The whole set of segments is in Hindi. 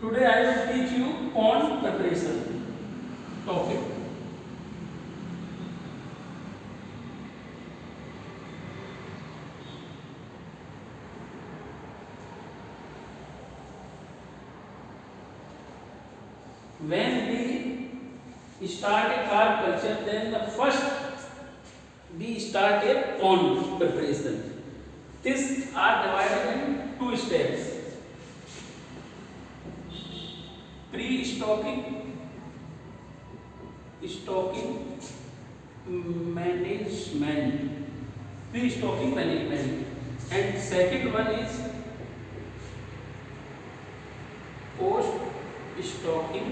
Today I will teach you pond preparation topic. When we start a carp culture, then the first we start a pond preparation. These are divided in two steps. Pre-stocking, stocking management, pre-stocking management, and second one is post-stocking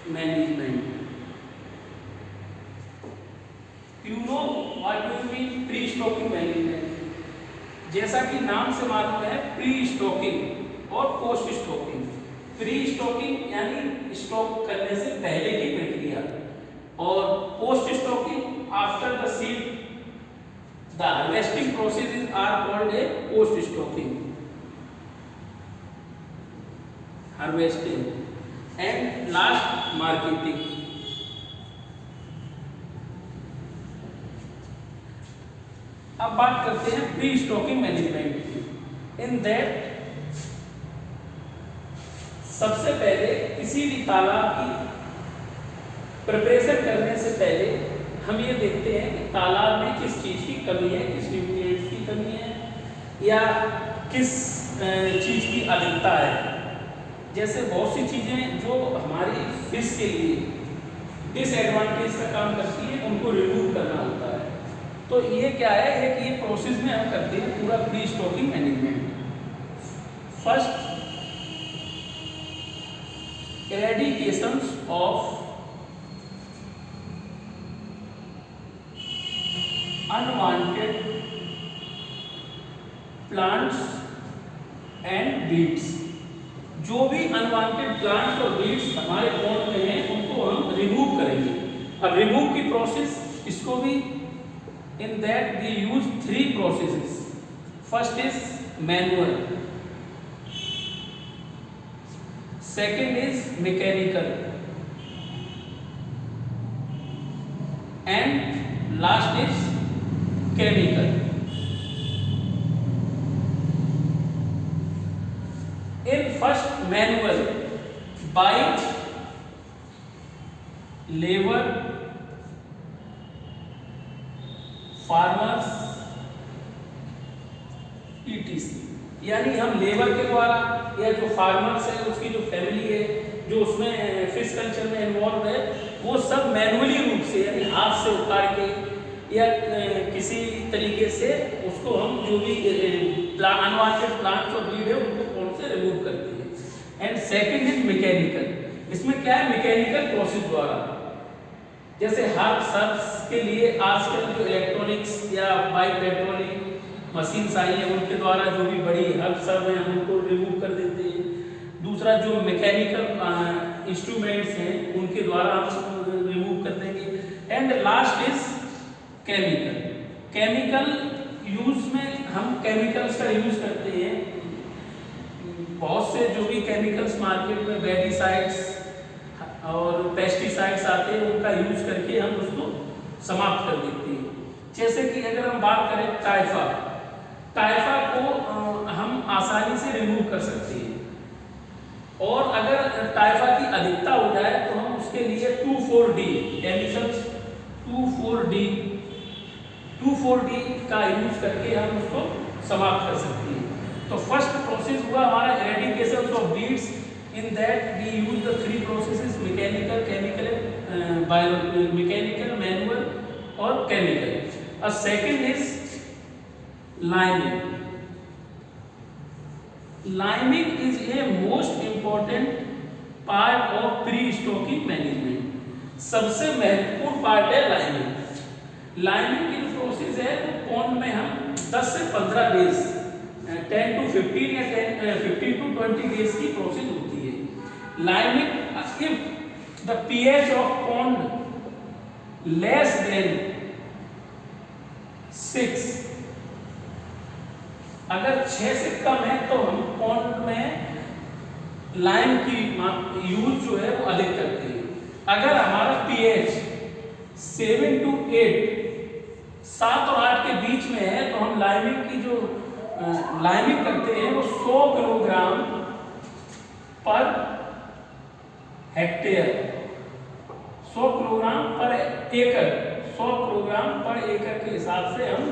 management. You know what do you mean pre-stocking management? जैसा कि नाम से मालूम है, प्री-स्टॉकिंग और पोस्ट-स्टॉकिंग। प्री-स्टॉकिंग यानी स्टॉक करने से पहले की प्रक्रिया, और post stocking after the seed the harvesting processes are called a post stocking harvesting and last marketing. अब बात करते हैं प्री स्टॉकिंग मैनेजमेंट की। इन दैट सबसे पहले किसी भी तालाब की प्रिपरेशन करने से पहले हम ये देखते हैं कि तालाब में किस चीज़ की कमी है, किस न्यूट्रिएंट्स की कमी है, या किस चीज़ की अधिकता है। जैसे बहुत सी चीज़ें जो हमारी फिश के लिए डिसएडवांटेज का काम करती है, उनको रिमूव करना होता है। तो ये क्या है, एक ये प्रोसेस में हम करते हैं पूरा pre stocking management. First, eradications of unwanted plants and weeds. जो भी अनवांटेड प्लांट्स और वीड्स हमारे पॉन्ड में हैं, उनको हम रिमूव करेंगे। अब रिमूव की प्रोसेस, इसको भी in that we use three processes. First is manual, second is mechanical, and last is chemical. In first manual, by labor, farmers ETC, यानी हम लेबर के द्वारा या जो फार्मर्स है उसकी जो फैमिली है जो उसमें फिश कल्चर में इन्वॉल्व है, वो सब मैनुअली रूप से यानी हाथ से उखाड़ के या किसी तरीके से उसको हम जो भी अनवांटेड प्लांट्स और वीड है उनको कौन से रिमूव करते हैं। And second is mechanical. इसमें क्या है, मैकेनिकल प्रोसेस द्वारा, जैसे हर सर्व्स के लिए आजकल जो इलेक्ट्रॉनिक्स या बाई पेट्रोलिंग मशीन्स आई हैं, उनके द्वारा जो भी बड़ी हर्ब सर्व हैं उनको रिमूव कर देते हैं। दूसरा जो मैकेनिकल इंस्ट्रूमेंट्स हैं उनके द्वारा हम रिमूव कर देंगे। And last is chemical. Chemical use में हम केमिकल्स का यूज करते हैं। बहुत से जो भी केमिकल्स मार्केट में वेडिसाइड्स और पेस्टिसाइड्स आते हैं, उनका यूज करके हम उसको समाप्त कर देते हैं। जैसे कि अगर हम बात करें टाइफा को हम आसानी से रिमूव कर सकते हैं। और अगर टाइफा की अधिकता हो जाए तो हम उसके लिए 2,4-D एमिशंस 2,4-D का यूज करके हम उसको समाप्त कर सकते हैं। तो फर्स्ट प्रोसेस हुआ हमारा eradication of weeds. In that we use the three processes: mechanical, chemical, mechanical, manual, or chemical. A second is liming. Liming is a most important part of pre-stocking management. सबसे महत्वपूर्ण पार्ट है लाइमिंग। लाइमिंग की जो प्रोसेस है वो पॉन्ड में हम 10 से 15 डेज 10 to 15 या 15 to 20 डेज की प्रोसेस होती है। Liming, if the pH of pond less than 6, अगर 6 से कम है तो हम पॉन्ड में लाइम की यूज जो है वो अधिक करते हैं। अगर हमारा पीएच 7 to 8 7 और 8 के बीच में है तो हम लाइमिंग की जो लाइमिंग करते हैं वो 100 किलोग्राम पर हेक्टेयर 100 किलोग्राम पर एकड़ 100 किलोग्राम पर एकड़ के हिसाब से हम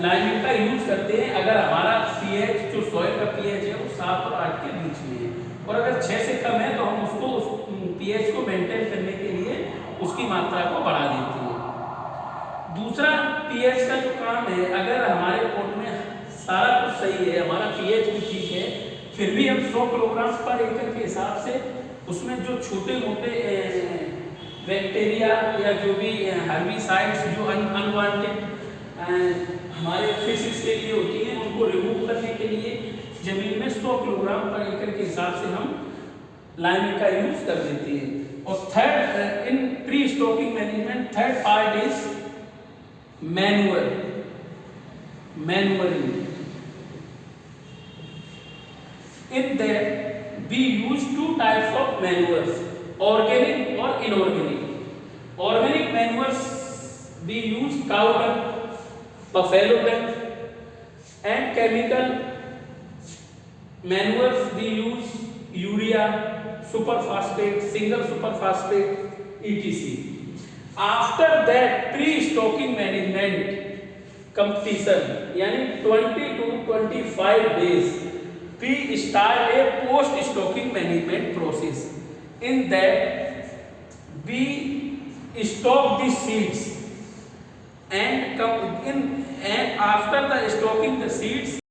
लाइमिंग का यूज करते हैं अगर हमारा पीएच जो सॉइल का पीएच है वो 7 और 8 के बीच में है। और अगर 6 से कम है तो हम उसको उस पीएच को मेंटेन करने के लिए उसकी मात्रा को बढ़ा देते हैं। दूसरा पीएच का जो काम है, अगर हमारे पोट में सारा कुछ सही है, हमारा पीएच भी ठीक है, फिर भी हम 100 किलोग्राम पर एकड़ के हिसाब से उसमें जो छोटे मोटे बैक्टीरिया या जो भी हर्बिसाइड्स जो अनवांटेड हमारे फिशेस के लिए होती हैं उनको रिमूव करने के लिए जमीन में 100 किलोग्राम पर एकड़ के हिसाब से हम लाइमिंग का यूज कर देते हैं। और third in pre stocking management third part is manuring. In that we use two types of manures, organic or inorganic. Organic manures we use cow dung, buffalo dung, and chemical manures we use urea, superphosphate, single superphosphate, etc. After that pre-stocking management completion, यानी 20 to 25 days we start a post-stocking management process. In that we stock the seeds and after the stocking the seeds